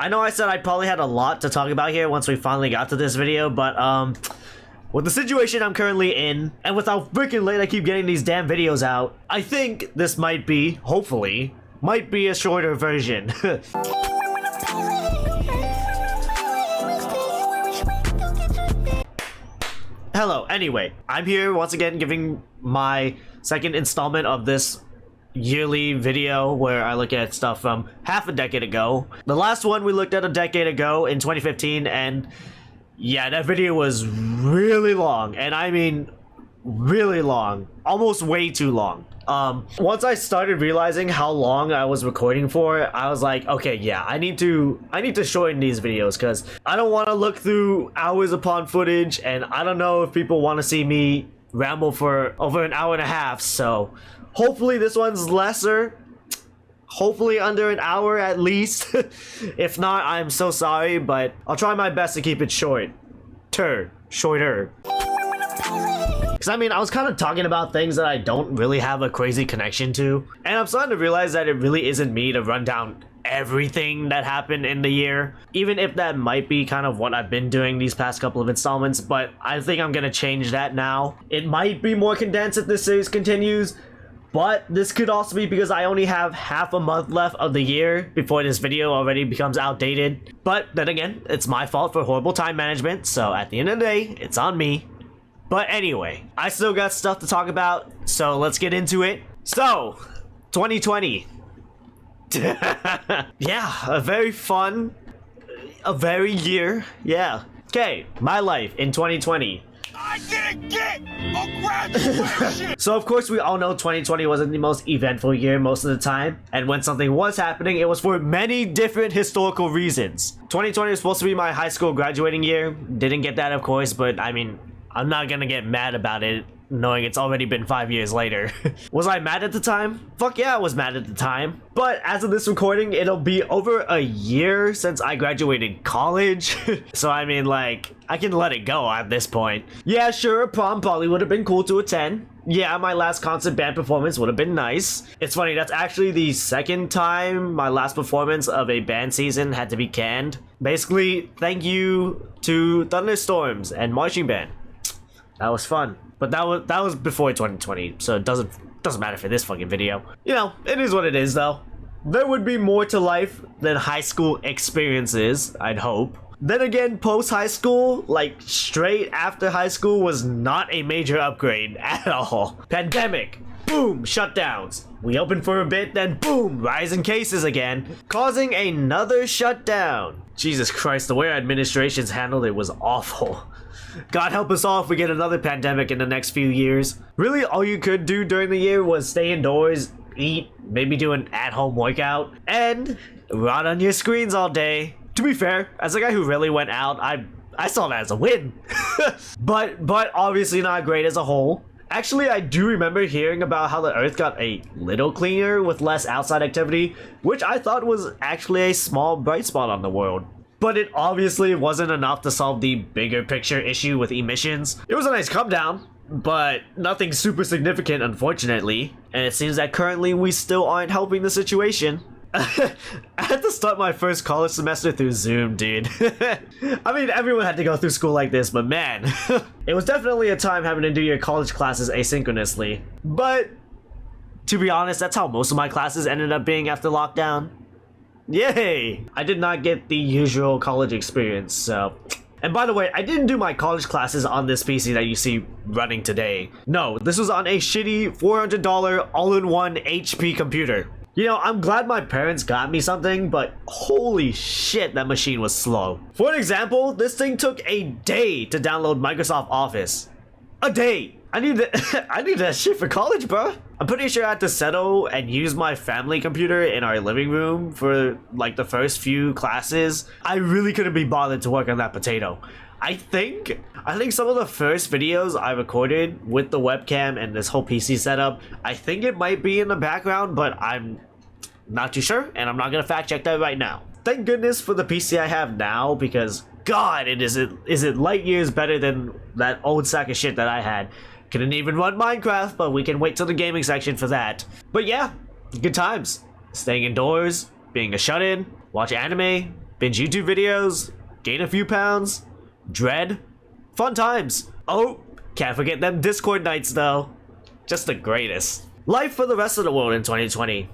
I know I said I probably had a lot to talk about here once we finally got to this video, but with the situation I'm currently in, and with how freaking late I keep getting these damn videos out, I think this might be, hopefully, might be a shorter version. Hello, anyway, I'm here once again giving my second installment of this yearly video where I look at stuff from half a decade ago. The last one we looked at a decade ago in 2015, and yeah, that video was really long, and I mean really long, almost way too long. Once I started realizing how long I was recording for, I was like, okay, yeah, I need to shorten these videos because I don't want to look through hours upon footage, and I don't know if people want to see me ramble for over an hour and a half. So hopefully this one's lesser, hopefully under an hour at least. If not, I'm so sorry, but I'll try my best to keep it shorter. Because I mean, I was kind of talking about things that I don't really have a crazy connection to, and I'm starting to realize that it really isn't me to run down everything that happened in the year, even if that might be kind of what I've been doing these past couple of installments. But I think I'm gonna change that now. It might be more condensed if this series continues, but this could also be because I only have half a month left of the year before this video already becomes outdated. But then again, it's my fault for horrible time management, so at the end of the day, it's on me. But anyway, I still got stuff to talk about, so let's get into it. So, 2020. Yeah, a very year, yeah. Okay, my life in 2020. I didn't get a graduation! So of course we all know 2020 wasn't the most eventful year most of the time, and when something was happening, it was for many different historical reasons. 2020 was supposed to be my high school graduating year. Didn't get that, of course, but I mean, I'm not gonna get mad about it, knowing it's already been 5 years later. Was I mad at the time? Fuck yeah, I was mad at the time. But as of this recording, it'll be over a year since I graduated college. So I mean, like, I can let it go at this point. Yeah, sure, prom probably would have been cool to attend. Yeah, my last concert band performance would have been nice. It's funny, that's actually the second time my last performance of a band season had to be canned. Basically, thank you to thunderstorms and marching band. That was fun. But that was before 2020, so it doesn't matter for this fucking video. You know, it is what it is though. There would be more to life than high school experiences, I'd hope. Then again, post-high school, like straight after high school, was not a major upgrade at all. Pandemic, boom, shutdowns. We opened for a bit, then boom, rise in cases again, causing another shutdown. Jesus Christ, the way our administrations handled it was awful. God help us all if we get another pandemic in the next few years. Really, all you could do during the year was stay indoors, eat, maybe do an at-home workout, and rot on your screens all day. To be fair, as a guy who really went out, I saw that as a win. but obviously not great as a whole. Actually, I do remember hearing about how the Earth got a little cleaner with less outside activity, which I thought was actually a small bright spot on the world. But it obviously wasn't enough to solve the bigger picture issue with emissions. It was a nice come down, but nothing super significant, unfortunately. And it seems that currently we still aren't helping the situation. I had to start my first college semester through Zoom, dude. I mean, everyone had to go through school like this, but man, it was definitely a time having to do your college classes asynchronously. But to be honest, that's how most of my classes ended up being after lockdown. Yay! I did not get the usual college experience, so... And by the way, I didn't do my college classes on this PC that you see running today. No, this was on a shitty $400 all-in-one HP computer. You know, I'm glad my parents got me something, but holy shit, that machine was slow. For an example, this thing took a day to download Microsoft Office. A day! I need that shit for college, bro. I'm pretty sure I had to settle and use my family computer in our living room for like the first few classes. I really couldn't be bothered to work on that potato. I think some of the first videos I recorded with the webcam and this whole PC setup, I think it might be in the background, but I'm not too sure, and I'm not gonna fact check that right now. Thank goodness for the PC I have now, because God, is it light years better than that old sack of shit that I had. Couldn't even run Minecraft, but we can wait till the gaming section for that. But yeah, good times. Staying indoors, being a shut-in, watch anime, binge YouTube videos, gain a few pounds, dread, fun times. Oh, can't forget them Discord nights though. Just the greatest. Life for the rest of the world in 2020.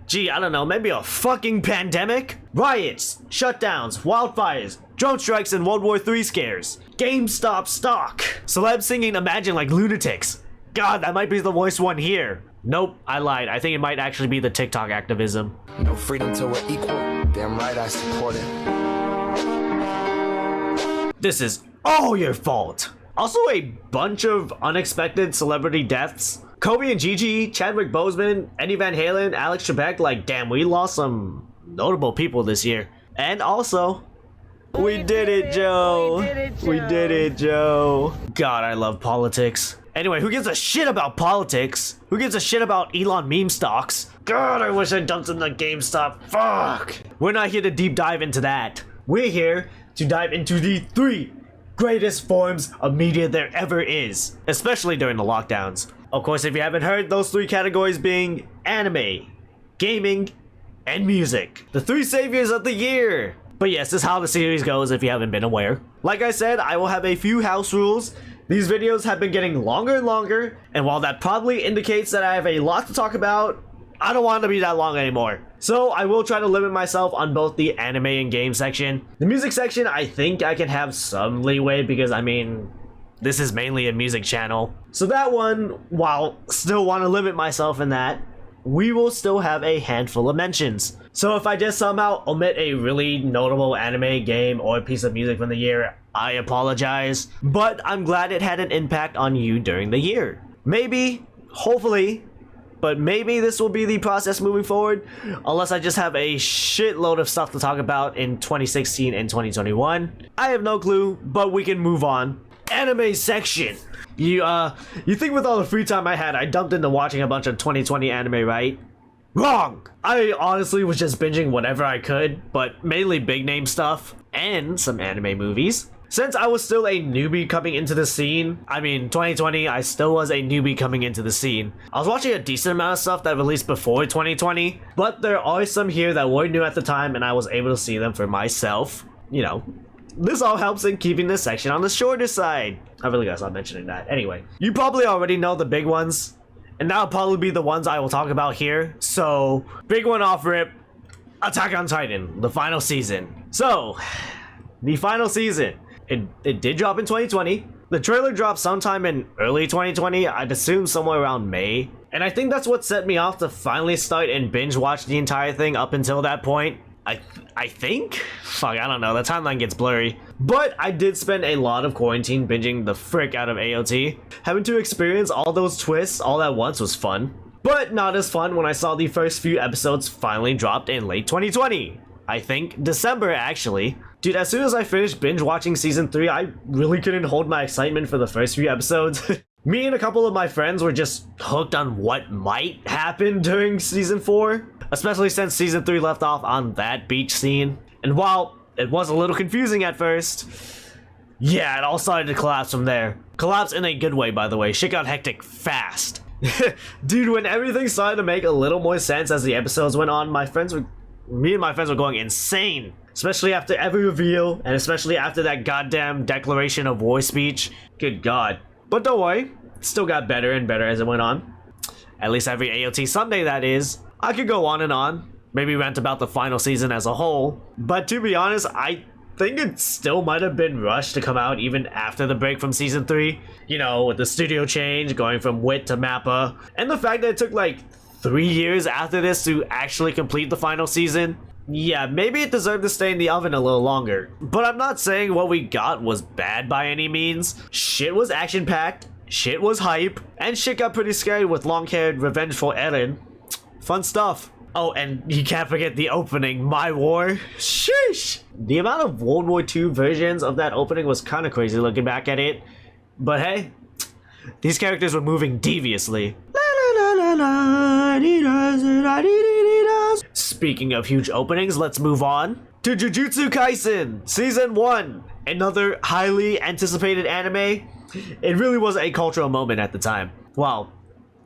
Gee, I don't know, maybe a fucking pandemic? Riots, shutdowns, wildfires, drone strikes, and World War III scares. GameStop stock. Celebs singing Imagine like lunatics. God, that might be the worst one here. Nope, I lied. I think it might actually be the TikTok activism. No freedom till we're equal. Damn right I support it. This is all your fault. Also a bunch of unexpected celebrity deaths. Kobe and Gigi, Chadwick Boseman, Eddie Van Halen, Alex Trebek, like damn, we lost some notable people this year. And also, we did it, Joe. We did it, Joe. God, I love politics. Anyway, who gives a shit about politics? Who gives a shit about Elon meme stocks? God, I wish I dumped in the GameStop. Fuck. We're not here to deep dive into that. We're here to dive into the 3 greatest forms of media there ever is, especially during the lockdowns. Of course, if you haven't heard, those 3 categories being anime, gaming, and music. The 3 saviors of the year. But yes, this is how the series goes if you haven't been aware. Like I said, I will have a few house rules. These videos have been getting longer and longer, and while that probably indicates that I have a lot to talk about, I don't want it to be that long anymore. So I will try to limit myself on both the anime and game section. The music section, I think I can have some leeway because, I mean, this is mainly a music channel. So that one, while still want to limit myself in that, we will still have a handful of mentions. So if I just somehow omit a really notable anime, game, or piece of music from the year, I apologize. But I'm glad it had an impact on you during the year. Maybe, hopefully, but maybe this will be the process moving forward, unless I just have a shitload of stuff to talk about in 2016 and 2021. I have no clue, but we can move on. Anime section. You think with all the free time I had, I dumped into watching a bunch of 2020 anime, right? Wrong! I honestly was just binging whatever I could, but mainly big name stuff, and some anime movies. Since I was still a newbie coming into the scene, I mean 2020, I still was a newbie coming into the scene. I was watching a decent amount of stuff that released before 2020, but there are some here that were new at the time and I was able to see them for myself. You know, this all helps in keeping this section on the shorter side. I really gotta stop mentioning that. Anyway, you probably already know the big ones, and that'll probably be the ones I will talk about here. So, big one off rip, Attack on Titan, the final season. So, the final season. It did drop in 2020. The trailer dropped sometime in early 2020, I'd assume somewhere around May. And I think that's what set me off to finally start and binge watch the entire thing up until that point. I think? Fuck, I don't know, the timeline gets blurry. But I did spend a lot of quarantine binging the frick out of AOT. Having to experience all those twists all at once was fun. But not as fun when I saw the first few episodes finally dropped in late 2020. I think December, actually. Dude, as soon as I finished binge watching season 3, I really couldn't hold my excitement for the first few episodes. Me and a couple of my friends were just hooked on what might happen during season 4, especially since season 3 left off on that beach scene. And while it was a little confusing at first, yeah, it all started to collapse from there. Collapse in a good way, by the way. Shit got hectic fast. Dude, when everything started to make a little more sense as the episodes went on, me and my friends were going insane. Especially after every reveal, and especially after that goddamn declaration of war speech. Good God. But don't worry, it still got better and better as it went on. At least every AOT Sunday, that is. I could go on and on, maybe rant about the final season as a whole. But to be honest, I think it still might have been rushed to come out even after the break from season 3. You know, with the studio change, going from WIT to MAPPA. And the fact that it took like 3 years after this to actually complete the final season. Yeah, maybe it deserved to stay in the oven a little longer. But I'm not saying what we got was bad by any means. Shit was action-packed, shit was hype, and shit got pretty scary with long-haired, revengeful Eren. Fun stuff. Oh, and you can't forget the opening, My War. Sheesh! The amount of World War II versions of that opening was kind of crazy looking back at it. But hey, these characters were moving deviously. Speaking of huge openings, let's move on to Jujutsu Kaisen Season 1. Another highly anticipated anime. It really was a cultural moment at the time. Well,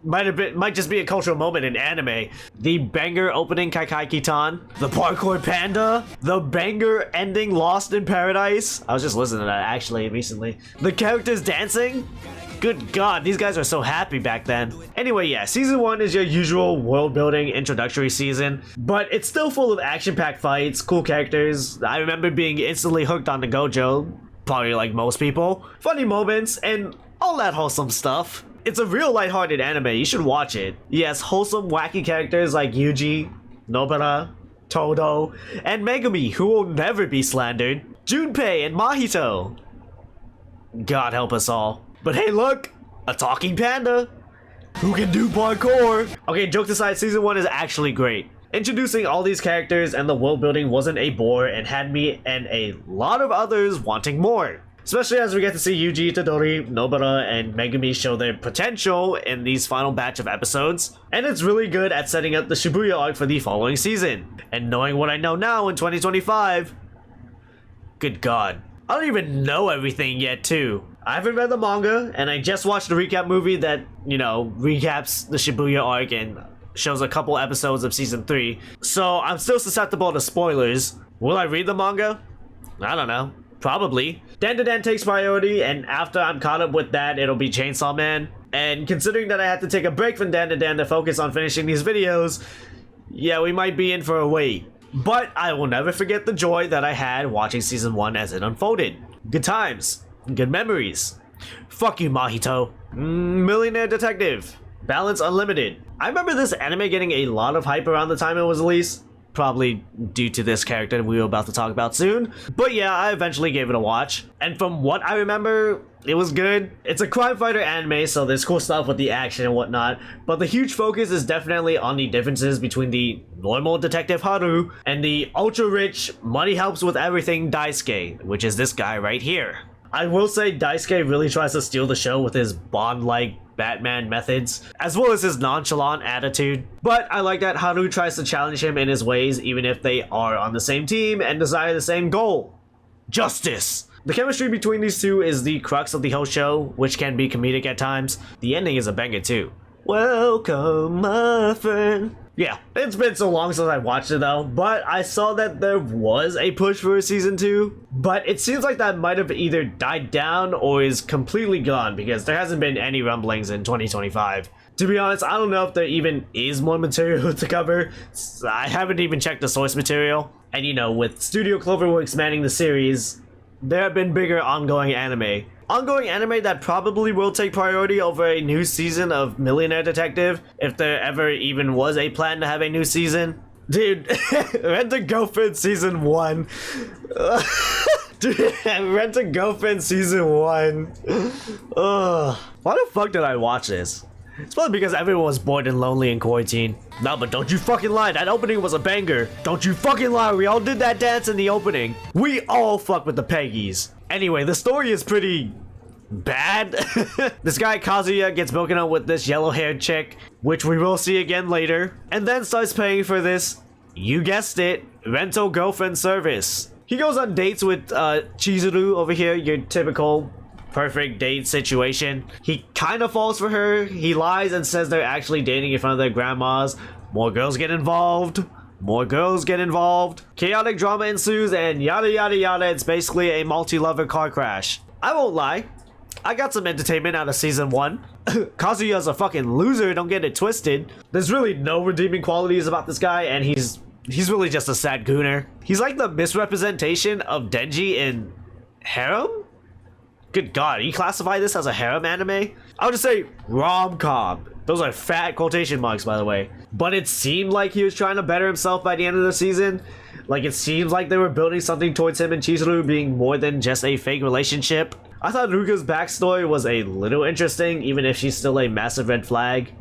might just be a cultural moment in anime. The banger opening Kaikai Kitan, the parkour panda, the banger ending Lost in Paradise. I was just listening to that actually recently. The characters dancing. Good God, these guys are so happy back then. Anyway, yeah, season 1 is your usual world-building introductory season, but it's still full of action-packed fights, cool characters. I remember being instantly hooked on the Gojo, probably like most people. Funny moments, and all that wholesome stuff. It's a real lighthearted anime, you should watch it. Yes, wholesome, wacky characters like Yuji, Nobara, Todo, and Megumi, who will never be slandered. Junpei and Mahito. God help us all. But hey, look, a talking panda who can do parkour. Okay, jokes aside, season 1 is actually great. Introducing all these characters and the world building wasn't a bore and had me and a lot of others wanting more. Especially as we get to see Yuji, Todori, Nobara, and Megumi show their potential in these final batch of episodes. And it's really good at setting up the Shibuya arc for the following season. And knowing what I know now in 2025, good God. I don't even know everything yet too. I haven't read the manga, and I just watched the recap movie that, you know, recaps the Shibuya arc and shows a couple episodes of season 3. So I'm still susceptible to spoilers. Will I read the manga? I don't know. Probably. Dan takes priority, and after I'm caught up with that, it'll be Chainsaw Man. And considering that I had to take a break from Dan to focus on finishing these videos, yeah, we might be in for a wait. But I will never forget the joy that I had watching season 1 as it unfolded. Good times. Good memories. Fuck you, Mahito. Millionaire Detective. Balance Unlimited. I remember this anime getting a lot of hype around the time it was released. Probably due to this character we were about to talk about soon. But yeah, I eventually gave it a watch. And from what I remember, it was good. It's a crime fighter anime, so there's cool stuff with the action and whatnot. But the huge focus is definitely on the differences between the normal Detective Haru and the ultra-rich, money helps with everything Daisuke, which is this guy right here. I will say Daisuke really tries to steal the show with his Bond-like Batman methods, as well as his nonchalant attitude. But I like that Haru tries to challenge him in his ways, even if they are on the same team and desire the same goal. Justice! The chemistry between these two is the crux of the whole show, which can be comedic at times. The ending is a banger too. Welcome, my friend. Yeah, it's been so long since I watched it though, but I saw that there was a push for a season 2, but it seems like that might have either died down or is completely gone because there hasn't been any rumblings in 2025. To be honest, I don't know if there even is more material to cover. I haven't even checked the source material. And you know, with Studio Cloverworks expanding the series, there have been bigger ongoing anime. Ongoing anime that probably will take priority over a new season of Millionaire Detective, if there ever even was a plan to have a new season. Dude, Rent-A-Girlfriend Season 1. Dude, Rent-A-Girlfriend Season 1. Ugh. Why the fuck did I watch this? It's probably because everyone was bored and lonely in quarantine. No, but don't you fucking lie, that opening was a banger. Don't you fucking lie, we all did that dance in the opening. We all fuck with the Peggies. Anyway, the story is pretty bad. This guy Kazuya gets broken up with this yellow-haired chick, which we will see again later, and then starts paying for this, you guessed it, rental girlfriend service. He goes on dates with Chizuru over here, your typical perfect date situation. He kind of falls for her. He lies and says they're actually dating in front of their grandmas. More girls get involved. More girls get involved. Chaotic drama ensues and yada yada yada. It's basically a multi-lover car crash. I won't lie, I got some entertainment out of season 1. Kazuya's a fucking loser, don't get it twisted. There's really no redeeming qualities about this guy, and he's really just a sad gooner. He's like the misrepresentation of Denji in Harem? Good God, you classify this as a harem anime? I would just say rom-com. Those are fat quotation marks, by the way. But it seemed like he was trying to better himself by the end of the season. Like, it seems like they were building something towards him and Chizuru being more than just a fake relationship. I thought Ruka's backstory was a little interesting, even if she's still a massive red flag.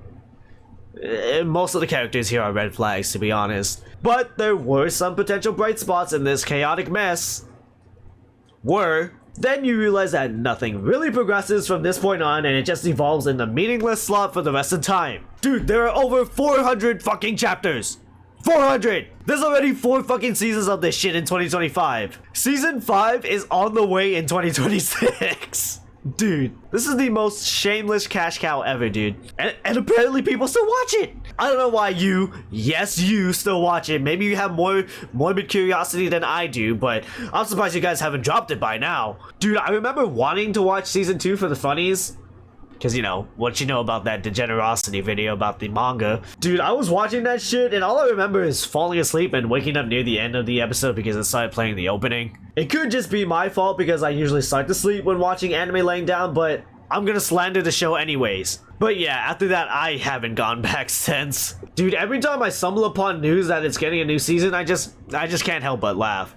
Most of the characters here are red flags, to be honest. But there were some potential bright spots in this chaotic mess. Then you realize that nothing really progresses from this point on, and it just evolves in the meaningless slot for the rest of time. Dude, there are over 400 fucking chapters. 400! There's already 4 fucking seasons of this shit in 2025. Season 5 is on the way in 2026. Dude, this is the most shameless cash cow ever, dude. And apparently people still watch it. I don't know why yes, you still watch it. Maybe you have more morbid curiosity than I do, but I'm surprised you guys haven't dropped it by now. Dude, I remember wanting to watch season 2 for the funnies. Because, you know, what you know about that degenerosity video about the manga. Dude, I was watching that shit, and all I remember is falling asleep and waking up near the end of the episode because it started playing the opening. It could just be my fault because I usually start to sleep when watching anime laying down, but I'm gonna slander the show anyways. But yeah, after that, I haven't gone back since. Dude, every time I stumble upon news that it's getting a new season, I just can't help but laugh.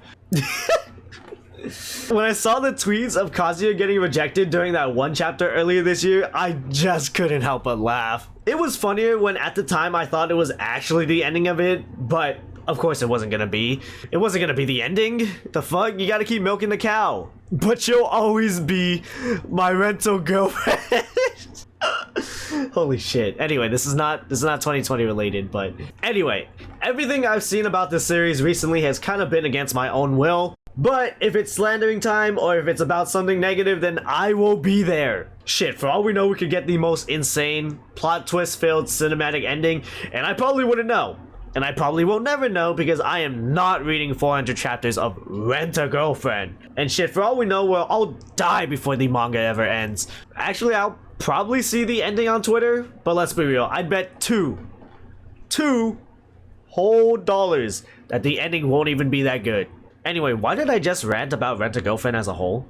When I saw the tweets of Kazuya getting rejected during that one chapter earlier this year, I just couldn't help but laugh. It was funnier when at the time I thought it was actually the ending of it, but of course it wasn't gonna be. It wasn't gonna be the ending. The fuck? You gotta keep milking the cow. But you'll always be my rental girlfriend. Holy shit. Anyway, this is not 2020 related, but anyway, everything I've seen about this series recently has kind of been against my own will. But if it's slandering time or if it's about something negative, then I will be there. Shit, for all we know, we could get the most insane, plot twist filled cinematic ending, and I probably wouldn't know. And I probably will never know because I am not reading 400 chapters of Rent-a-Girlfriend. And shit, for all we know, we'll all die before the manga ever ends. Actually, I'll probably see the ending on Twitter, but let's be real, I'd bet two whole dollars that the ending won't even be that good. Anyway, why did I just rant about Rent-a-Girlfriend as a whole?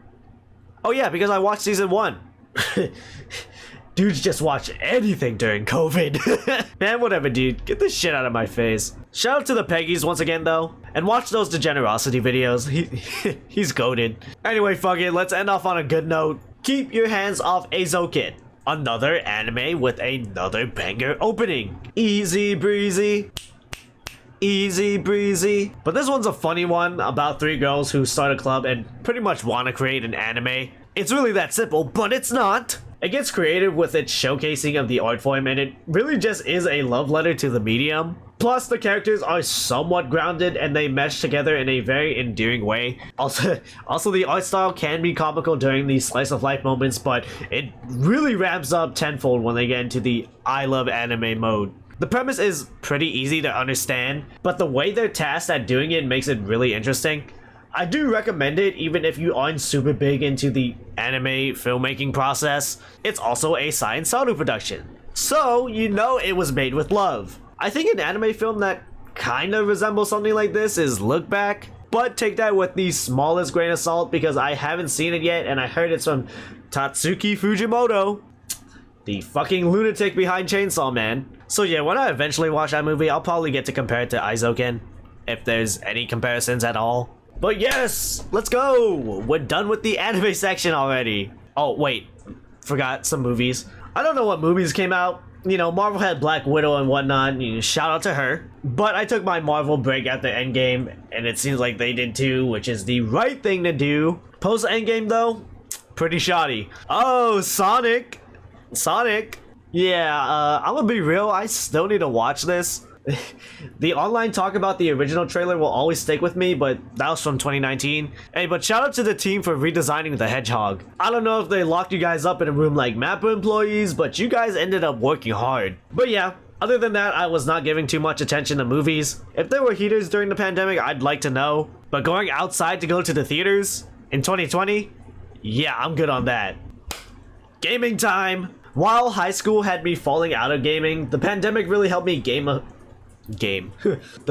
Oh yeah, because I watched season 1. Dudes just watch anything during COVID. Man, whatever, dude. Get this shit out of my face. Shout out to the Peggies once again, though. And watch those degenerosity videos. He's goated. Anyway, fuck it. Let's end off on a good note. Keep your hands off Eizouken. Another anime with another banger opening. Easy breezy. Easy breezy. But this one's a funny one about 3 girls who start a club and pretty much want to create an anime. It's really that simple, but it's not. It gets creative with its showcasing of the art form, and it really just is a love letter to the medium. Plus, the characters are somewhat grounded and they mesh together in a very endearing way. Also the art style can be comical during these slice of life moments, but it really ramps up tenfold when they get into the I love anime mode. The premise is pretty easy to understand, but the way they're tasked at doing it makes it really interesting. I do recommend it even if you aren't super big into the anime filmmaking process. It's also a Science Saru production, so you know it was made with love. I think an anime film that kind of resembles something like this is Look Back, but take that with the smallest grain of salt because I haven't seen it yet and I heard it's from Tatsuki Fujimoto, the fucking lunatic behind Chainsaw Man. So yeah, when I eventually watch that movie, I'll probably get to compare it to Eizouken, if there's any comparisons at all. But yes, let's go! We're done with the anime section already. Oh wait, forgot some movies. I don't know what movies came out. You know, Marvel had Black Widow and whatnot, shout out to her. But I took my Marvel break after Endgame, and it seems like they did too, which is the right thing to do. Post Endgame though, pretty shoddy. Oh, Sonic! Yeah, I'm gonna be real, I still need to watch this. The online talk about the original trailer will always stick with me, but that was from 2019. Hey, but shout out to the team for redesigning the hedgehog. I don't know if they locked you guys up in a room like Mappa employees, but you guys ended up working hard. But yeah, other than that, I was not giving too much attention to movies. If there were heaters during the pandemic, I'd like to know. But going outside to go to the theaters in 2020? Yeah, I'm good on that. Gaming time! While high school had me falling out of gaming, the pandemic really helped me The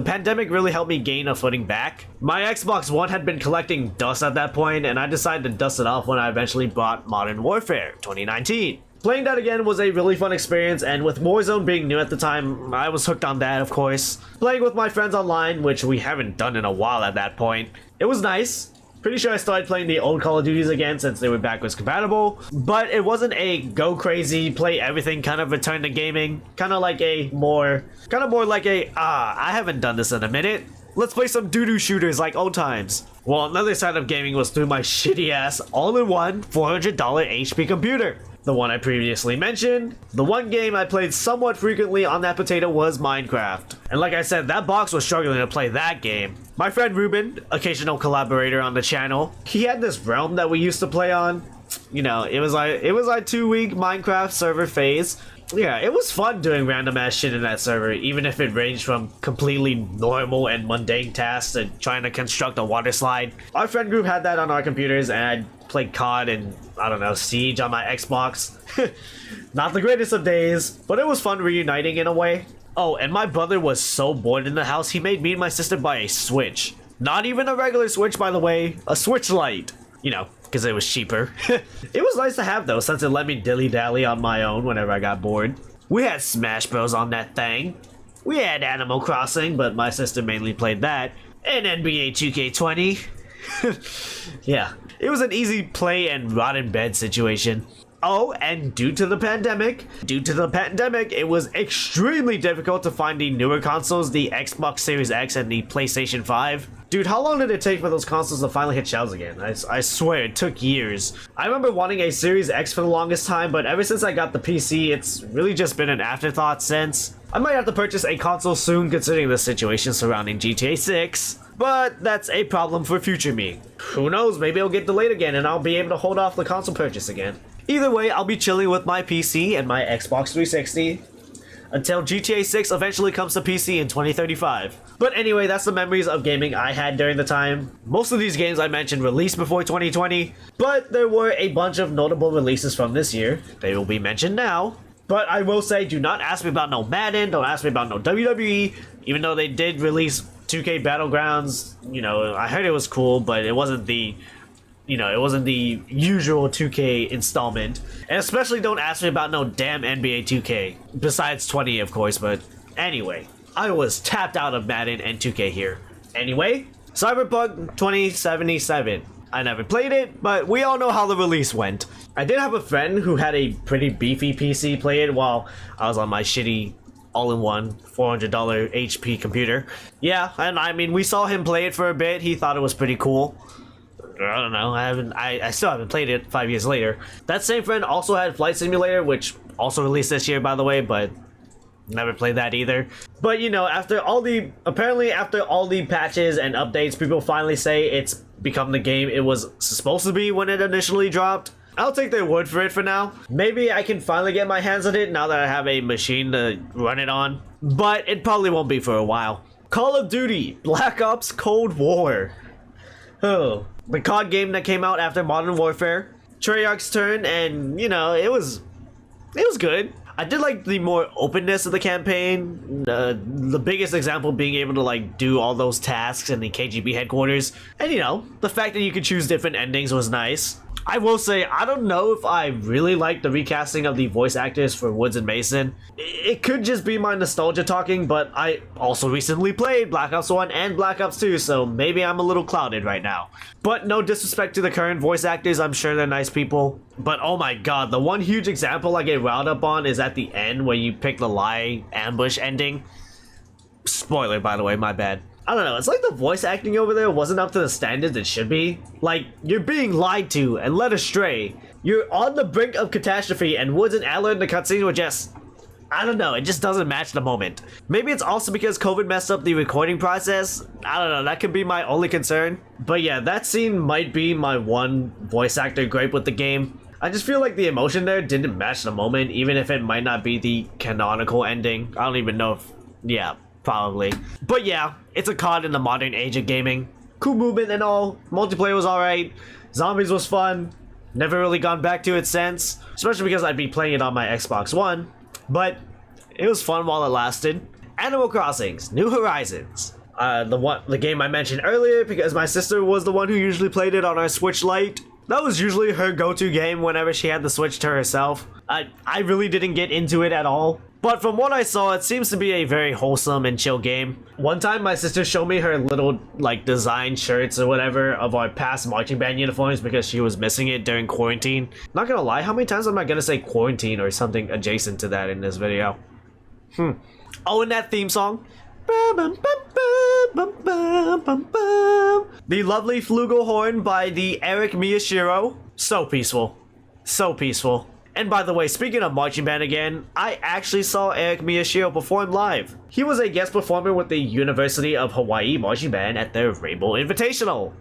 pandemic really helped me gain a footing back. My Xbox One had been collecting dust at that point, and I decided to dust it off when I eventually bought Modern Warfare 2019. Playing that again was a really fun experience, and with Warzone being new at the time, I was hooked on that, of course. Playing with my friends online, which we haven't done in a while at that point. It was nice. Pretty sure I started playing the old Call of Duties again since they were backwards compatible, but it wasn't a go crazy, play everything kind of return to gaming. Kind of more like a, I haven't done this in a minute. Let's play some doo-doo shooters like old times. Well, another side of gaming was through my shitty ass all-in-one $400 HP computer. The one I previously mentioned. The one game I played somewhat frequently on that potato was Minecraft. And like I said, that box was struggling to play that game. My friend Ruben, occasional collaborator on the channel, he had this realm that we used to play on. you know, it was like 2-week Minecraft server phase. Yeah, it was fun doing random ass shit in that server, even if it ranged from completely normal and mundane tasks to trying to construct a water slide. Our friend group had that on our computers, and I played COD and, I don't know, Siege on my Xbox. Not the greatest of days, but it was fun reuniting in a way. Oh, and my brother was so bored in the house, he made me and my sister buy a Switch. Not even a regular Switch, by the way, a Switch Lite. You know, because it was cheaper. It was nice to have though, since it let me dilly-dally on my own whenever I got bored. We had Smash Bros on that thing. We had Animal Crossing, but my sister mainly played that. And NBA 2K20. Yeah, it was an easy play and rot in bed situation. Oh, and due to the pandemic, it was extremely difficult to find the newer consoles, the Xbox Series X and the PlayStation 5. Dude, how long did it take for those consoles to finally hit shelves again? I swear, it took years. I remember wanting a Series X for the longest time, but ever since I got the PC, it's really just been an afterthought since. I might have to purchase a console soon considering the situation surrounding GTA 6. But that's a problem for future me. Who knows, maybe it'll get delayed again and I'll be able to hold off the console purchase again. Either way, I'll be chilling with my PC and my Xbox 360 until GTA 6 eventually comes to PC in 2035. But anyway, that's the memories of gaming I had during the time. Most of these games I mentioned released before 2020, but there were a bunch of notable releases from this year. They will be mentioned now. But I will say, do not ask me about no Madden, don't ask me about no WWE, even though they did release 2K Battlegrounds. You know, I heard it was cool, but it wasn't the usual 2K installment. And especially don't ask me about no damn NBA 2K. Besides 20, of course, but anyway. I was tapped out of Madden and 2K here. Anyway, Cyberpunk 2077. I never played it, but we all know how the release went. I did have a friend who had a pretty beefy PC play it while I was on my shitty all-in-one $400 HP computer. Yeah, and I mean, we saw him play it for a bit. He thought it was pretty cool. I don't know, I still haven't played it 5 years later. That same friend also had Flight Simulator, which also released this year, by the way, but never played that either. But you know, after all the patches and updates, people finally say it's become the game it was supposed to be when it initially dropped. I'll take their word for it for now. Maybe I can finally get my hands on it now that I have a machine to run it on, but it probably won't be for a while. Call of Duty Black Ops Cold War. Oh, the COD game that came out after Modern Warfare. Treyarch's turn, and you know, it was good. I did like the more openness of the campaign. The biggest example being able to like do all those tasks in the KGB headquarters, and you know, the fact that you could choose different endings was nice. I will say, I don't know if I really like the recasting of the voice actors for Woods and Mason. It could just be my nostalgia talking, but I also recently played Black Ops 1 and Black Ops 2, so maybe I'm a little clouded right now. But no disrespect to the current voice actors, I'm sure they're nice people. But oh my god, the one huge example I get riled up on is at the end when you pick the lie ambush ending. Spoiler, by the way, my bad. I don't know, it's like the voice acting over there wasn't up to the standards it should be. Like, you're being lied to and led astray. You're on the brink of catastrophe, and Woods and Adler in the cutscene were just... I don't know, it just doesn't match the moment. Maybe it's also because COVID messed up the recording process. I don't know, that could be my only concern. But yeah, that scene might be my one voice actor gripe with the game. I just feel like the emotion there didn't match the moment, even if it might not be the canonical ending. I don't even know if... yeah. Probably. But yeah, it's a COD in the modern age of gaming. Cool movement and all. Multiplayer was alright. Zombies was fun. Never really gone back to it since. Especially because I'd be playing it on my Xbox One. But it was fun while it lasted. Animal Crossing's New Horizons. The game I mentioned earlier because my sister was the one who usually played it on our Switch Lite. That was usually her go-to game whenever she had the Switch to herself. I really didn't get into it at all. But from what I saw, it seems to be a very wholesome and chill game. One time, my sister showed me her little, like, design shirts or whatever of our past marching band uniforms because she was missing it during quarantine. Not gonna lie, how many times am I gonna say quarantine or something adjacent to that in this video? Oh, and that theme song. The lovely flugelhorn by the Eric Miyashiro. So peaceful. So peaceful. And by the way, speaking of marching band again, I actually saw Eric Miyashiro perform live. He was a guest performer with the University of Hawaii Marching Band at their Rainbow Invitational.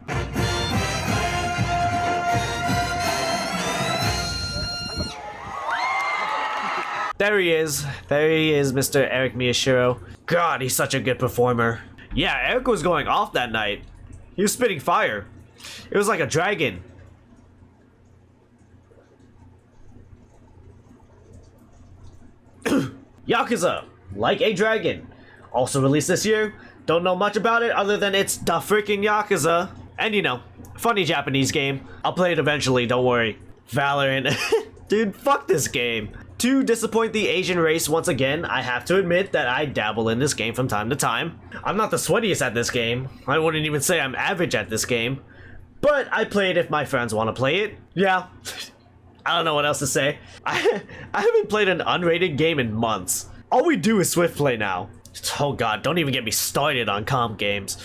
There he is. There he is, Mr. Eric Miyashiro. God, he's such a good performer. Yeah, Eric was going off that night. He was spitting fire. It was like a dragon. Yakuza, like a dragon. Also released this year. Don't know much about it other than it's the freaking Yakuza. And you know, funny Japanese game. I'll play it eventually, don't worry. Valorant. Dude, fuck this game. To disappoint the Asian race once again, I have to admit that I dabble in this game from time to time. I'm not the sweatiest at this game. I wouldn't even say I'm average at this game. But I play it if my friends want to play it. Yeah. I don't know what else to say. I haven't played an unrated game in months. All we do is Swift play now. Oh god, don't even get me started on comp games.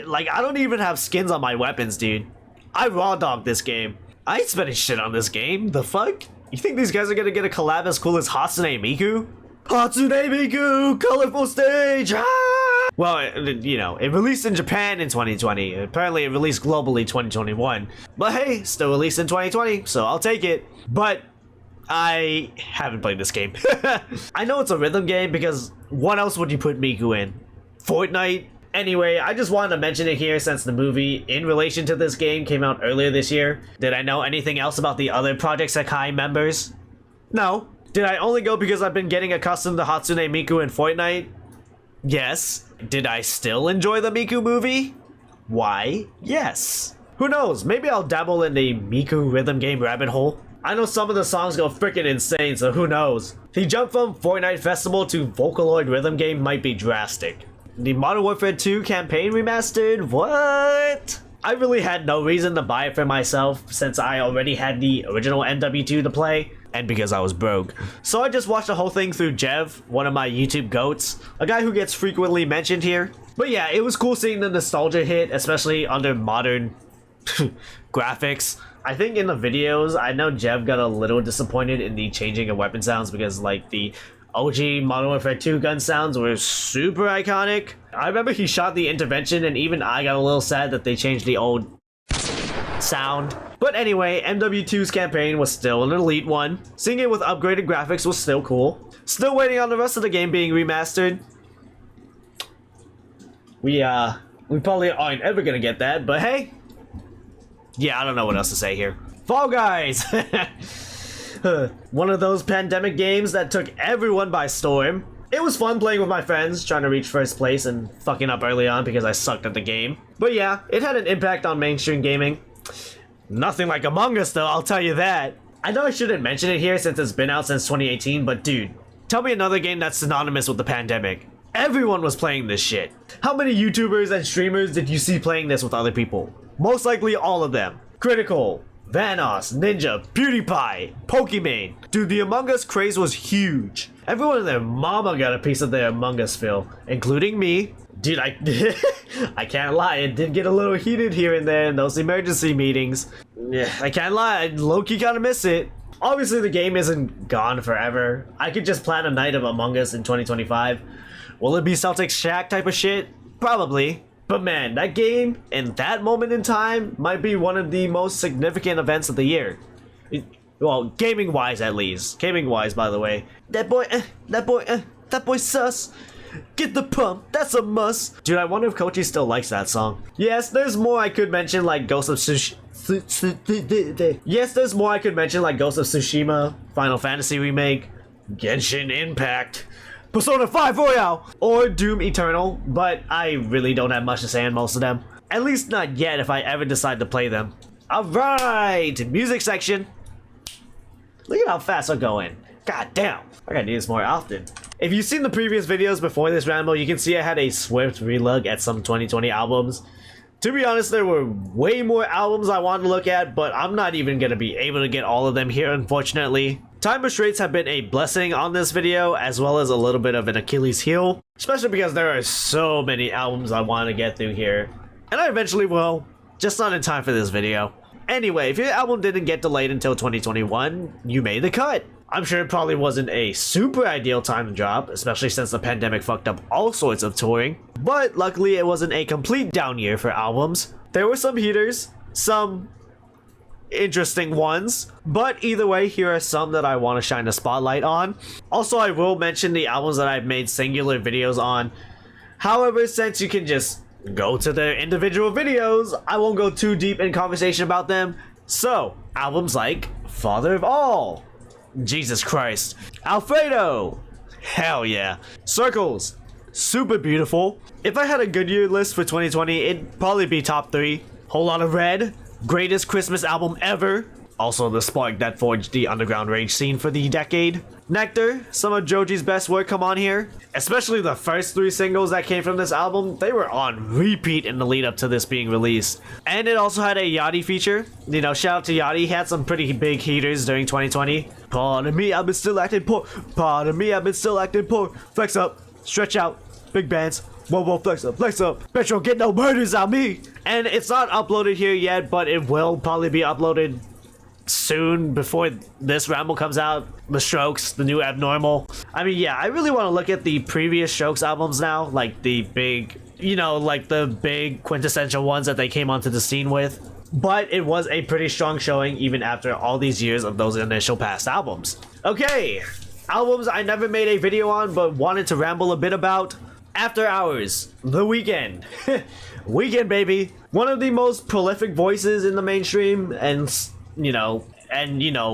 Like, I don't even have skins on my weapons, dude. I raw dogged this game. I ain't spending shit on this game. The fuck? You think these guys are gonna get a collab as cool as Hatsune Miku? Hatsune Miku! Colorful stage! Ah! Well, you know, it released in Japan in 2020. Apparently it released globally 2021. But hey, still released in 2020, so I'll take it. But I haven't played this game. I know it's a rhythm game because what else would you put Miku in? Fortnite? Anyway, I just wanted to mention it here since the movie in relation to this game came out earlier this year. Did I know anything else about the other Project Sekai members? No. Did I only go because I've been getting accustomed to Hatsune Miku in Fortnite? Yes. Did I still enjoy the Miku movie? Why, yes. Who knows, maybe I'll dabble in the Miku rhythm game rabbit hole. I know some of the songs go freaking insane, so who knows. The jump from Fortnite Festival to Vocaloid rhythm game might be drastic. The Modern Warfare 2 campaign remastered? What? I really had no reason to buy it for myself since I already had the original MW2 to play, and because I was broke. So I just watched the whole thing through Jev, one of my YouTube goats, a guy who gets frequently mentioned here. But yeah, it was cool seeing the nostalgia hit, especially under modern graphics. I think in the videos, I know Jev got a little disappointed in the changing of weapon sounds because like the OG Modern Warfare 2 gun sounds were super iconic. I remember he shot the intervention and even I got a little sad that they changed the old sound. But anyway, MW2's campaign was still an elite one. Seeing it with upgraded graphics was still cool. Still waiting on the rest of the game being remastered. We probably aren't ever gonna get that, but hey. Yeah, I don't know what else to say here. Fall Guys! One of those pandemic games that took everyone by storm. It was fun playing with my friends, trying to reach first place and fucking up early on because I sucked at the game. But yeah, it had an impact on mainstream gaming. Nothing like Among Us though, I'll tell you that. I know I shouldn't mention it here since it's been out since 2018, but dude, tell me another game that's synonymous with the pandemic. Everyone was playing this shit. How many YouTubers and streamers did you see playing this with other people? Most likely all of them. Critical, Vanoss, Ninja, PewDiePie, Pokimane. Dude, the Among Us craze was huge. Everyone and their mama got a piece of their Among Us fill, including me. Dude, I can't lie, it did get a little heated here and there in those emergency meetings. Yeah, I can't lie, I low-key kinda miss it. Obviously the game isn't gone forever. I could just plan a night of Among Us in 2025. Will it be Celtics Shaq type of shit? Probably. But man, that game, in that moment in time, might be one of the most significant events of the year. Well, gaming-wise at least. Gaming-wise, by the way. That boy sus. Get the pump, that's a must. Dude, I wonder if Kochi still likes that song. Yes, there's more I could mention like Ghost of Tsushima. Yes, there's more I could mention like Ghost of Tsushima, Final Fantasy Remake, Genshin Impact, Persona 5 Royale, or Doom Eternal, but I really don't have much to say on most of them. At least not yet if I ever decide to play them. Alright, music section. Look at how fast I'm going. God damn, I gotta do this more often. If you've seen the previous videos before this ramble, you can see I had a swift relook at some 2020 albums. To be honest, there were way more albums I wanted to look at, but I'm not even gonna be able to get all of them here, unfortunately. Time restraints have been a blessing on this video, as well as a little bit of an Achilles heel, especially because there are so many albums I want to get through here. And I eventually will, just not in time for this video. Anyway, if your album didn't get delayed until 2021, you made the cut. I'm sure it probably wasn't a super ideal time to drop, especially since the pandemic fucked up all sorts of touring. But luckily it wasn't a complete down year for albums. There were some heaters, some interesting ones. But either way, here are some that I want to shine a spotlight on. Also, I will mention the albums that I've made singular videos on. However, since you can just go to their individual videos, I won't go too deep in conversation about them. So, albums like Father of All, Jesus Christ, Alfredo, hell yeah, Circles, super beautiful. If I had a good year list for 2020, it'd probably be top 3. Whole Lot of Red, greatest Christmas album ever. Also the spark that forged the underground rage scene for the decade. Nectar, some of Joji's best work come on here. Especially the first 3 singles that came from this album, they were on repeat in the lead up to this being released. And it also had a Yachty feature. You know, shout out to Yachty, he had some pretty big heaters during 2020. Pardon me, I've been still acting poor. Pardon me, I've been still acting poor. Flex up, stretch out, big bands. Whoa, whoa, flex up, flex up. Bet you don't get no murders on me. And it's not uploaded here yet, but it will probably be uploaded soon before this ramble comes out. The Strokes, the new Abnormal. I mean, yeah, I really want to look at the previous Strokes albums now, like the big, you know, like the big quintessential ones that they came onto the scene with. But it was a pretty strong showing even after all these years of those initial past albums. Okay, albums I never made a video on but wanted to ramble a bit about. After Hours, The Weeknd. Weeknd, baby. One of the most prolific voices in the mainstream, and you know,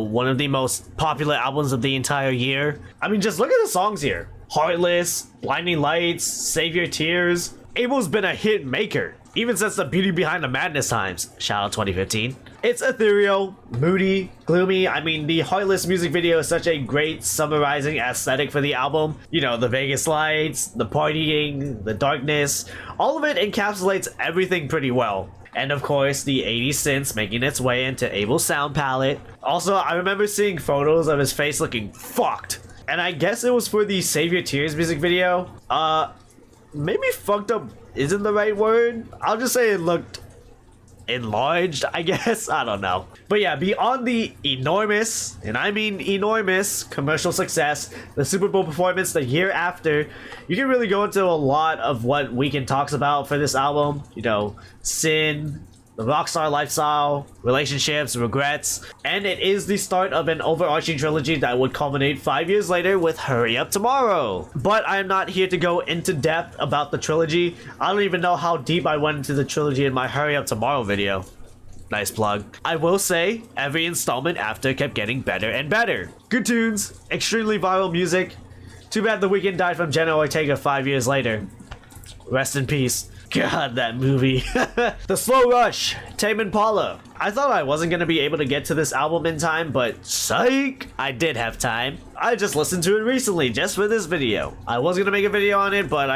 one of the most popular albums of the entire year. I mean, just look at the songs here. Heartless, Blinding Lights, Save Your Tears. Abel's been a hit maker, even since the Beauty Behind the Madness times. Shout out 2015. It's ethereal, moody, gloomy. I mean, the Heartless music video is such a great summarizing aesthetic for the album. You know, the Vegas lights, the partying, the darkness. All of it encapsulates everything pretty well. And of course, the 80s synths making its way into Abel's sound palette. Also, I remember seeing photos of his face looking fucked. And I guess it was for the Save Your Tears music video. Maybe fucked up isn't the right word. I'll just say it looked enlarged, I guess. I don't know. But yeah, beyond the enormous, and I mean enormous, commercial success, the Super Bowl performance the year after, you can really go into a lot of what Weeknd talks about for this album. You know, sin, the rockstar lifestyle, relationships, regrets, and it is the start of an overarching trilogy that would culminate 5 years later with Hurry Up Tomorrow. But I'm not here to go into depth about the trilogy. I don't even know how deep I went into the trilogy in my Hurry Up Tomorrow video. Nice plug. I will say, every installment after kept getting better and better. Good tunes, extremely viral music. Too bad The Weeknd died from Jenna Ortega 5 years later. Rest in peace. God, that movie. The Slow Rush, Tame Impala. I thought I wasn't going to be able to get to this album in time, but psych, I did have time. I just listened to it recently just for this video. I was going to make a video on it, but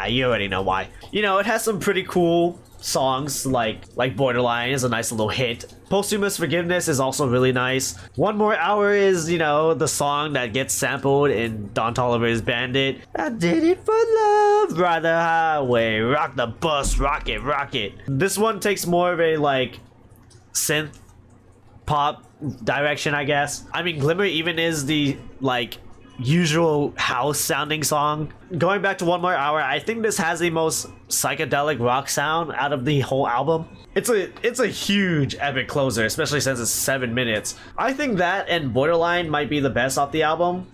you already know why. You know, it has some pretty cool songs like Borderline is a nice little hit. Posthumous Forgiveness is also really nice. One More Hour is, you know, the song that gets sampled in Don Toliver's Bandit. I did it for love, ride the highway, rock the bus, rock it, rock it. This one takes more of a like synth pop direction, I guess. I mean, Glimmer even is the like usual house sounding song. Going back to One More Hour, I think this has the most psychedelic rock sound out of the whole album. It's a huge epic closer, especially since it's 7 minutes. I think that and Borderline might be the best off the album,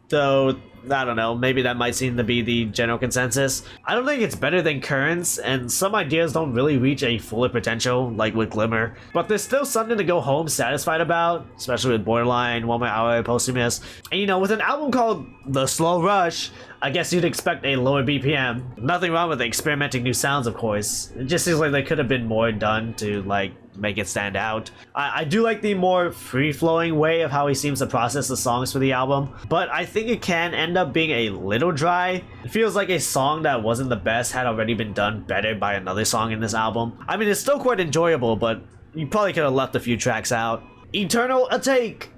though I don't know, maybe that might seem to be the general consensus. I don't think it's better than Currents, and some ideas don't really reach a fuller potential, like with Glimmer, but there's still something to go home satisfied about, especially with Borderline, One More Hour, Posthumous. And you know, with an album called The Slow Rush, I guess you'd expect a lower BPM. Nothing wrong with experimenting new sounds, of course. It just seems like there could have been more done to like make it stand out. I do like the more free-flowing way of how he seems to process the songs for the album, but I think it can end up being a little dry. It feels like a song that wasn't the best had already been done better by another song in this album. I mean, it's still quite enjoyable, but you probably could have left a few tracks out. Eternal Atake.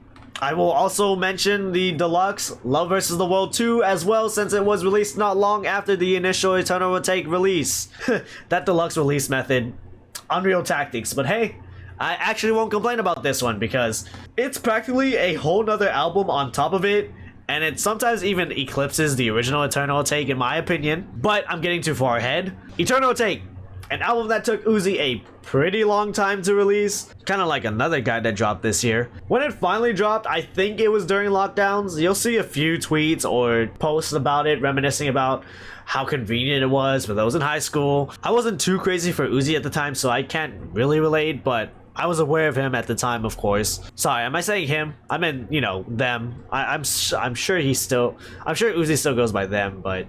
I will also mention the deluxe Love vs. the World 2 as well, since it was released not long after the initial Eternal Atake release. That deluxe release method, unreal tactics, but hey, I actually won't complain about this one because it's practically a whole nother album on top of it, and it sometimes even eclipses the original Eternal Atake in my opinion, but I'm getting too far ahead. Eternal Atake, An album that took Uzi a pretty long time to release. Kind of like another guy that dropped this year. When it finally dropped, I think it was during lockdowns. You'll see a few tweets or posts about it, reminiscing about how convenient it was for those in high school. I wasn't too crazy for Uzi at the time, so I can't really relate, but I was aware of him at the time, of course. Sorry, am I saying him? I meant, you know, them. I'm sure Uzi still goes by them, but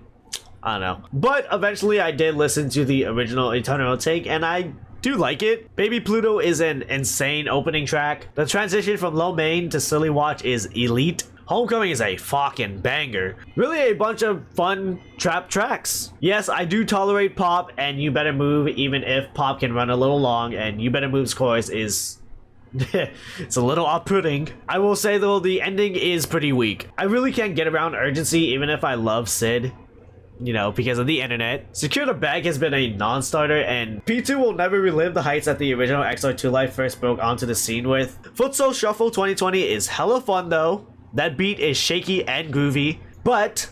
I don't know. But eventually I did listen to the original Eternal Take, and I do like it. Baby Pluto is an insane opening track. The transition from Low Main to Silly Watch is elite. Homecoming is a fucking banger. Really a bunch of fun trap tracks. Yes, I do tolerate Pop and You Better Move, even if Pop can run a little long, and You Better Move's chorus is it's a little off-putting. I will say though, the ending is pretty weak. I really can't get around urgency even if I love Sid, you know, because of the internet. Secure the Bag has been a non-starter, and P2 will never relive the heights that the original XR2 Life first broke onto the scene with. Futsal Shuffle 2020 is hella fun though. That beat is shaky and groovy, but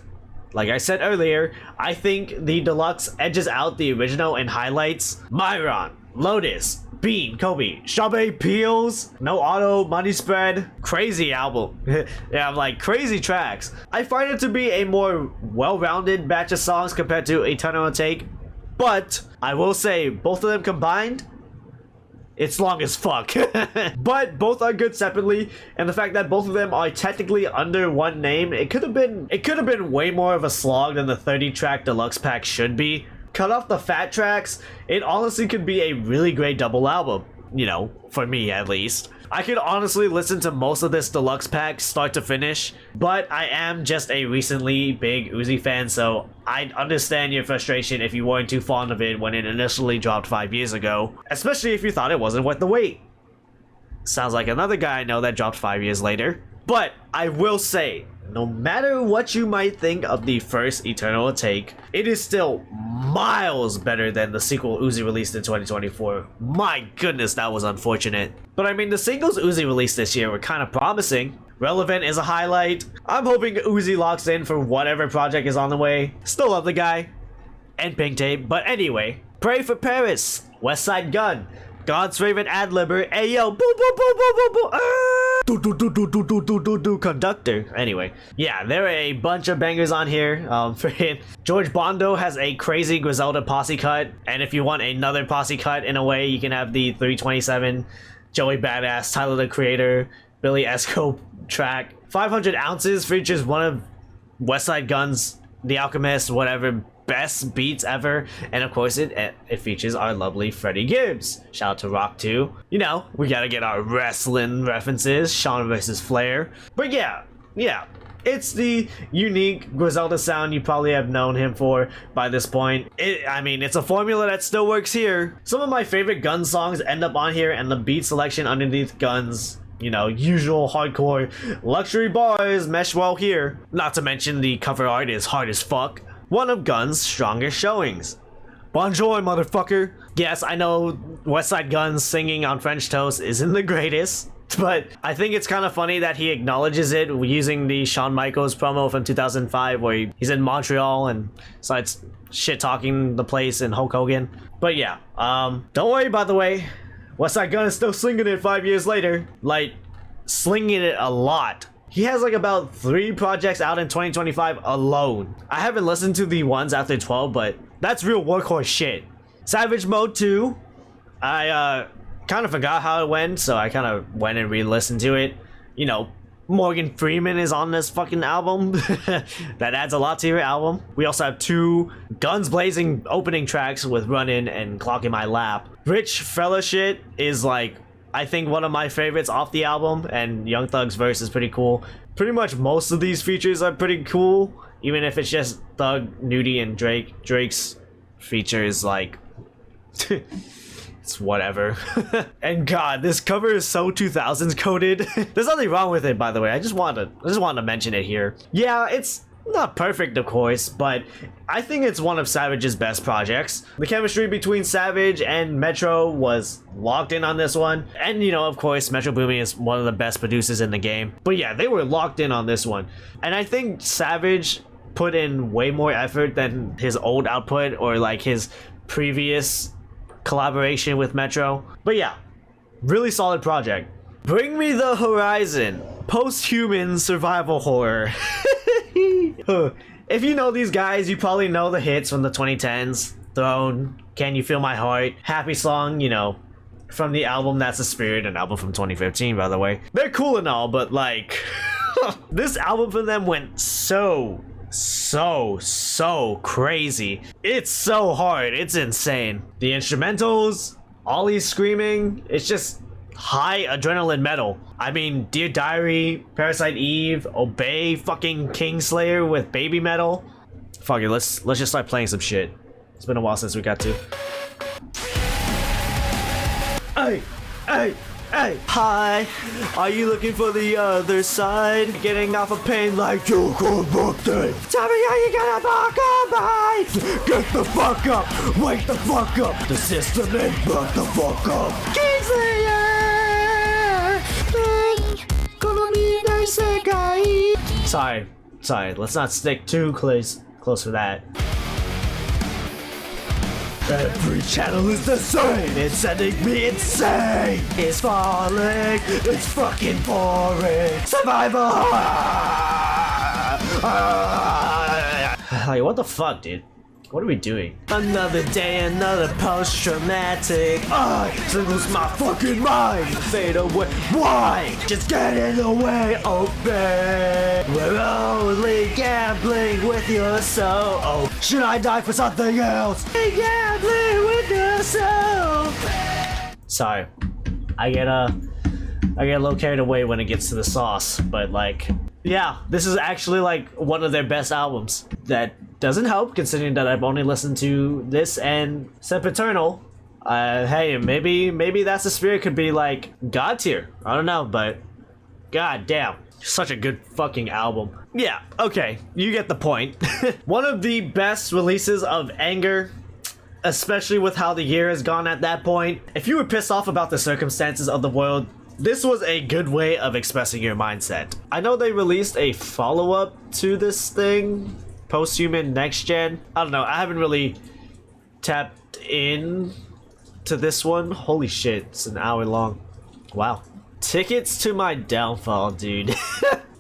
like I said earlier, I think the deluxe edges out the original in highlights. Myron, Lotus, Bean, Kobe, Strawberry Peels, No Auto, Money Spread, crazy album. Yeah, I'm like crazy tracks. I find it to be a more well-rounded batch of songs compared to Eternal Take, but I will say both of them combined, it's long as fuck. But both are good separately, and the fact that both of them are technically under one name, it could have been way more of a slog than the 30-track deluxe pack should be. Cut off the fat tracks, it honestly could be a really great double album, you know, for me at least. I could honestly listen to most of this deluxe pack start to finish, but I am just a recently big Uzi fan, so I understand your frustration if you weren't too fond of it when it initially dropped 5 years ago, especially if you thought it wasn't worth the wait. Sounds like another guy I know that dropped 5 years later. But I will say, no matter what you might think of the first Eternal Take, it is still miles better than the sequel Uzi released in 2024. My goodness, that was unfortunate. But I mean, the singles Uzi released this year were kind of promising. Relevant is a highlight. I'm hoping Uzi locks in for whatever project is on the way. Still love the guy. And Pink Tape. But anyway, Pray for Paris, West Side Gun, God's Favorite Ad-Libber, Ayo, boo boo boo boo boo boo, Conductor. Anyway, yeah, there are a bunch of bangers on here. George Bondo has a crazy Griselda posse cut, and if you want another posse cut in a way, you can have the 327 Joey Badass, Tyler the Creator, Billy Esco track. 500 Ounces features one of West Side Gun's, The Alchemist, whatever, best beats ever, and of course it features our lovely Freddie Gibbs. Shout out to Rock 2. You know, we gotta get our wrestling references, Shawn versus Flair. But yeah, it's the unique Griselda sound you probably have known him for by this point. I mean, it's a formula that still works here. Some of my favorite Gun songs end up on here, and the beat selection underneath Guns, you know, usual hardcore luxury bars mesh well here. Not to mention the cover art is hard as fuck. One of Gun's strongest showings. Bonjour, motherfucker. Yes, I know West Side Gun singing on French Toast isn't the greatest, but I think it's kind of funny that he acknowledges it using the Shawn Michaels promo from 2005 where he's in Montreal and starts shit-talking the place and Hulk Hogan. But yeah, don't worry, by the way, West Side Gun is still slinging it 5 years later. Like, slinging it a lot. He has like about 3 projects out in 2025 alone. I haven't listened to the ones after 12, but that's real workhorse shit. Savage Mode 2, I kind of forgot how it went, so I kind of went and re-listened to it. You know, Morgan Freeman is on this fucking album. That adds a lot to your album. We also have 2 guns blazing opening tracks with Run In and Clock in My Lap. Rich Fella shit is like, I think one of my favorites off the album, and Young Thug's verse is pretty cool. Pretty much most of these features are pretty cool, even if it's just Thug, Nudie, and Drake. Drake's features, like, it's whatever. And God, this cover is so 2000s coded. There's nothing wrong with it, by the way. I just wanted to mention it here. Yeah, it's not perfect, of course, but I think it's one of Savage's best projects. The chemistry between Savage and Metro was locked in on this one. And, you know, of course, Metro Boomin is one of the best producers in the game. But yeah, they were locked in on this one. And I think Savage put in way more effort than his old output or like his previous collaboration with Metro. But yeah, really solid project. Bring Me the Horizon, post-human survival horror. If you know these guys, you probably know the hits from the 2010s. Throne, Can You Feel My Heart, Happy Song, you know, from the album That's the Spirit, an album from 2015, by the way. They're cool and all, but like, this album for them went so crazy. It's so hard, it's insane. The instrumentals, Ollie's screaming, it's just high adrenaline metal. I mean, Dear Diary, Parasite Eve, Obey, fucking Kingslayer with baby metal. Fuck it, let's just start playing some shit. It's been a while since we got to. Hey, hey, hey. Hi, are you looking for the other side? Getting off of pain like you could book it. Tell me how you gonna fuck up, mate. Get the fuck up, wake the fuck up. The system ain't fuck the fuck up. Kingslayer! Sorry, let's not stick too close for that. Every channel is the same, it's sending me insane. It's falling, it's fucking boring. Survival! Like, what the fuck, dude? What are we doing? Another day, another post-traumatic. I lose my fucking mind. Fade away. Why? Just get in the way, open. We're only gambling with your soul. Oh, should I die for something else? Gambling with your soul. Sorry, I get a little carried away when it gets to the sauce, but like, yeah, this is actually like one of their best albums. That doesn't help considering that I've only listened to this and Sempiternal. Hey, maybe That's the Spirit could be like God tier. I don't know, but god damn, such a good fucking album. Yeah, okay, you get the point. One of the best releases of anger, especially with how the year has gone at that point. If you were pissed off about the circumstances of the world, this was a good way of expressing your mindset. I know they released a follow-up to this thing, Posthuman Next Gen. I don't know, I haven't really tapped in to this one. Holy shit, it's an hour long. Wow. Tickets to My Downfall, dude.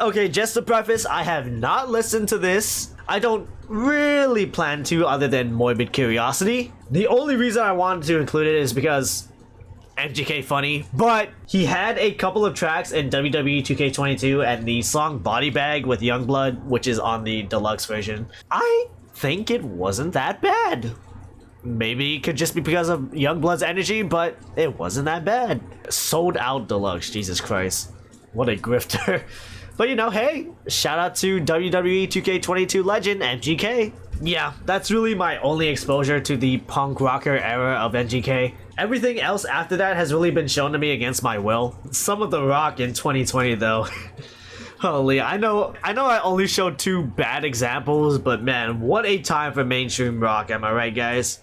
Okay, just to preface, I have not listened to this. I don't really plan to, other than morbid curiosity. The only reason I wanted to include it is because MGK funny, but he had a couple of tracks in WWE 2K22 and the song Body Bag with Youngblood, which is on the deluxe version. I think it wasn't that bad. Maybe it could just be because of Youngblood's energy, but it wasn't that bad. Sold out deluxe, Jesus Christ. What a grifter. But you know, hey, shout out to WWE 2K22 legend MGK. Yeah, that's really my only exposure to the punk rocker era of MGK. Everything else after that has really been shown to me against my will. Some of the rock in 2020 though. Holy, I know I only showed two bad examples, but man, what a time for mainstream rock, am I right, guys?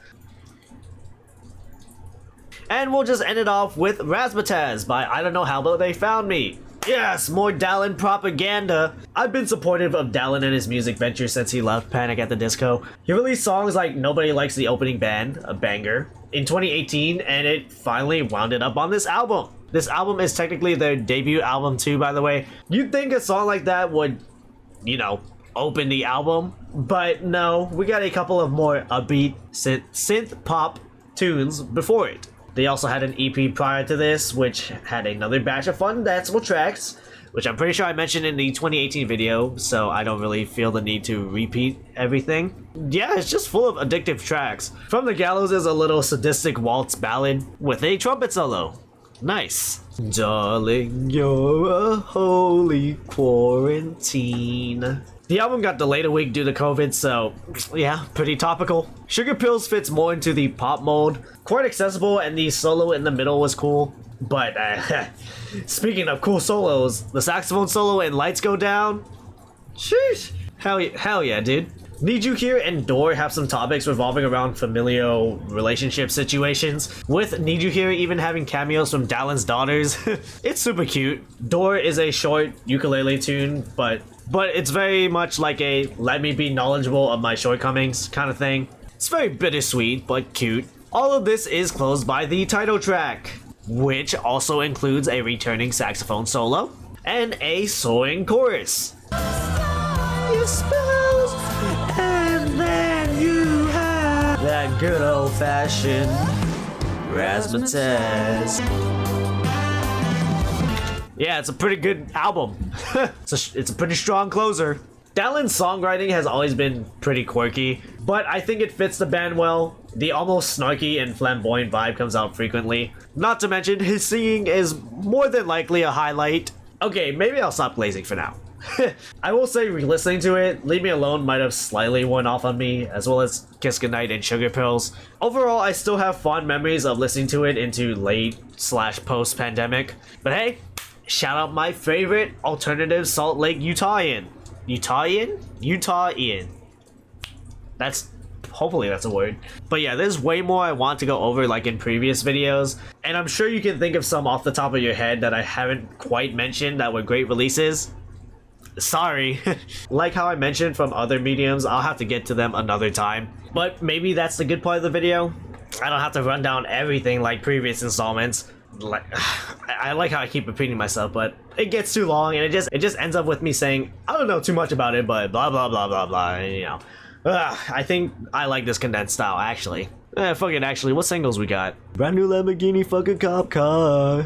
And we'll just end it off with Razzmatazz by I Don't Know How But They Found Me. Yes, more Dallin propaganda. I've been supportive of Dallin and his music venture since he left Panic at the Disco. He released songs like Nobody Likes the Opening Band, a banger, in 2018, and it finally wound up on this album. This album is technically their debut album too, by the way. You'd think a song like that would, you know, open the album, but no, we got a couple of more upbeat synth pop tunes before it. They also had an EP prior to this, which had another batch of fun danceable tracks, which I'm pretty sure I mentioned in the 2018 video, so I don't really feel the need to repeat everything. Yeah, it's just full of addictive tracks. From the Gallows is a little sadistic waltz ballad with a trumpet solo. Nice. Darling, you're a holy quarantine. The album got delayed a week due to COVID, so yeah, pretty topical. Sugar Pills fits more into the pop mold. Quite accessible, and the solo in the middle was cool. But speaking of cool solos, the saxophone solo in Lights Go Down, sheesh, hell yeah, dude. Need You Here and Door have some topics revolving around familial relationship situations, with Need You Here even having cameos from Dallin's daughters. It's super cute. Door is a short ukulele tune, but it's very much like a let me be knowledgeable of my shortcomings kind of thing. It's very bittersweet, but cute. All of this is closed by the title track, which also includes a returning saxophone solo and a soaring chorus. You spells, and then you have that good old-fashioned razzmatazz. Yeah, it's a pretty good album. It's a pretty strong closer. Dallon's songwriting has always been pretty quirky, but I think it fits the band well. The almost snarky and flamboyant vibe comes out frequently. Not to mention, his singing is more than likely a highlight. Okay, maybe I'll stop glazing for now. I will say, re-listening to it, Leave Me Alone might have slightly worn off on me, as well as Kiss Goodnight and Sugar Pills. Overall, I still have fond memories of listening to it into late/post-pandemic. But hey, shout out my favorite alternative Salt Lake Utahian. Utahian? Hopefully that's a word. But yeah, there's way more I want to go over like in previous videos, and I'm sure you can think of some off the top of your head that I haven't quite mentioned that were great releases. Sorry. Like how I mentioned from other mediums, I'll have to get to them another time. But maybe that's the good part of the video. I don't have to run down everything like previous installments. Like, I like how I keep repeating myself, but it gets too long, and it just ends up with me saying I don't know too much about it, but blah blah blah blah blah. You know, I think I like this condensed style actually. Fucking actually, what singles we got? Brand new Lamborghini fucking cop car.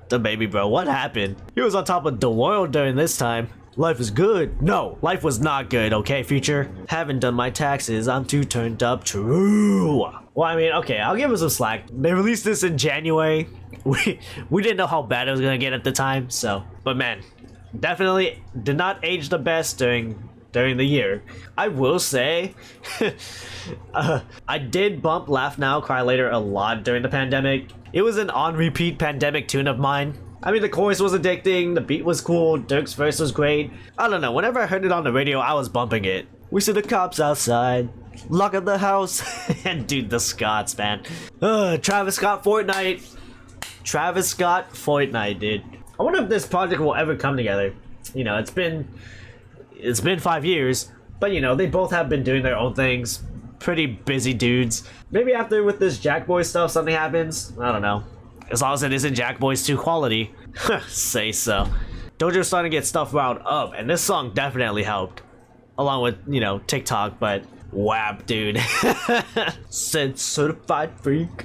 The baby bro, what happened? He was on top of the world during this time. Life is good. No, life was not good, okay, Future? Haven't done my taxes, I'm too turned up. True. Well, I mean, okay, I'll give him some slack. They released this in January. We didn't know how bad it was gonna get at the time, so. But man, definitely did not age the best during the year. I will say, I did bump Laugh Now, Cry Later a lot during the pandemic. It was an on-repeat pandemic tune of mine. I mean, the chorus was addicting, the beat was cool, Dirk's verse was great. I don't know, whenever I heard it on the radio, I was bumping it. We see the cops outside, lock up the house, and dude, the Scots, man. Travis Scott Fortnite. Travis Scott Fortnite, dude. I wonder if this project will ever come together. You know, it's been 5 years, but you know, they both have been doing their own things. Pretty busy dudes. Maybe after with this Jack Boy stuff something happens. I don't know. As long as it isn't Jack Boys 2 quality. Say so. Dojo's starting to get stuff wound up, and this song definitely helped. Along with, you know, TikTok, but WAP, dude. Said certified freak.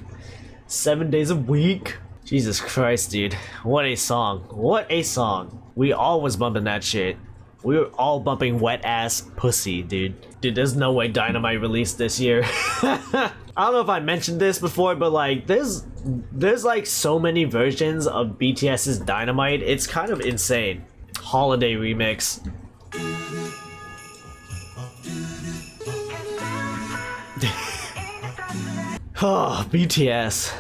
7 days a week. Jesus Christ, dude. What a song. What a song. We all was bumping that shit. We were all bumping Wet Ass Pussy, dude. Dude, there's no way Dynamite released this year. I don't know if I mentioned this before, but like, there's like so many versions of BTS's Dynamite. It's kind of insane. Holiday remix. Oh, BTS.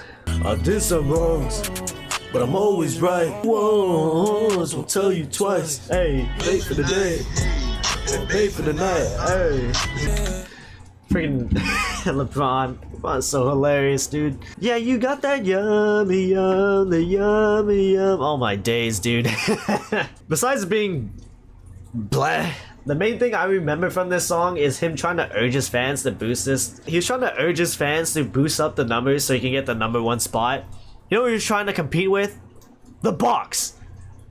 I did some wrongs, but I'm always right. Once will tell you twice. Hey, late for the day, late for the night. Hey, freaking LeBron's so hilarious, dude. Yeah, you got that yummy yum, the yummy yum. Oh my days, dude. Besides being bleh, the main thing I remember from this song is him trying to urge his fans to boost this. He was trying to urge his fans to boost up the numbers so he can get the #1 spot. You know what he was trying to compete with? The Box.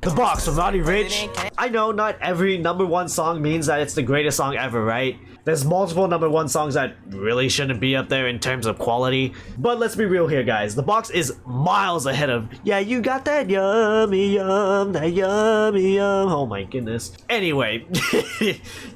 The Box from Roddy Ricch. I know not every #1 song means that it's the greatest song ever, right? There's multiple #1 songs that really shouldn't be up there in terms of quality. But let's be real here, guys. The Box is miles ahead of, yeah, you got that yummy yum, that yummy yum. Oh my goodness. Anyway,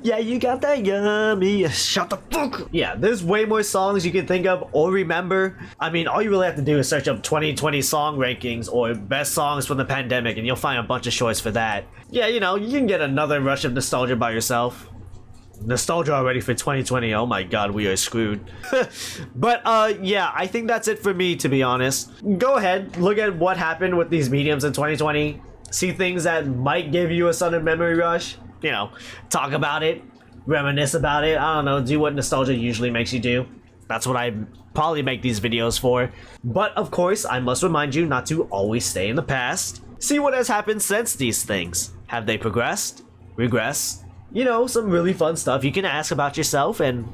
yeah, you got that yummy. Shut the fuck. Yeah, there's way more songs you can think of or remember. I mean, all you really have to do is search up 2020 song rankings or best songs from the pandemic, and you'll find a bunch of shorts for that. Yeah, you know, you can get another rush of nostalgia by yourself. Nostalgia already for 2020. Oh my god, we are screwed. But yeah, I think that's it for me, to be honest. Go ahead, look at what happened with these mediums in 2020. See things that might give you a sudden memory rush. You know, talk about it, reminisce about it. I don't know, do what nostalgia usually makes you do. That's what I probably make these videos for. But of course, I must remind you not to always stay in the past. See what has happened since these things. Have they progressed? Regressed? You know, some really fun stuff you can ask about yourself and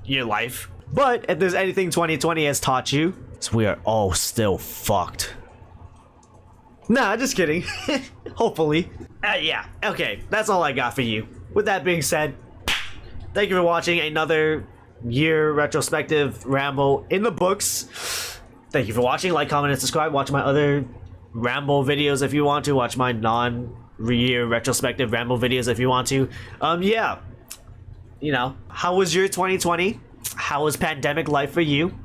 your life. But if there's anything 2020 has taught you, it's we are all still fucked. Nah, just kidding. Hopefully. Yeah, okay, that's all I got for you. With that being said, thank you for watching another year retrospective ramble in the books. Thank you for watching. Like, comment, and subscribe. Watch my other ramble videos if you want to. Watch my non-year retrospective ramble videos if you want to. Yeah. You know, how was your 2020? How was pandemic life for you?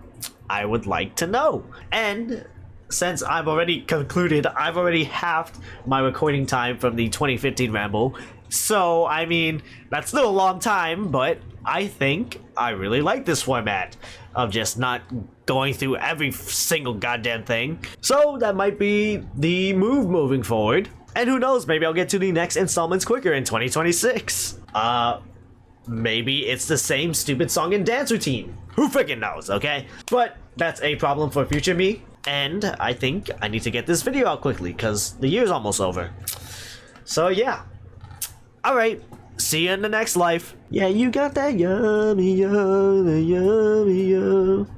I would like to know. And since I've already concluded, I've already halved my recording time from the 2015 ramble. So, I mean, that's still a long time, but I think I really like this format of just not going through every single goddamn thing. So, that might be the move moving forward. And who knows, maybe I'll get to the next installments quicker in 2026. Maybe it's the same stupid song and dance routine. Who freaking knows, okay? But that's a problem for future me. And I think I need to get this video out quickly because the year's almost over. So yeah. Alright, see you in the next life. Yeah, you got that yummy, yummy, yummy, yum.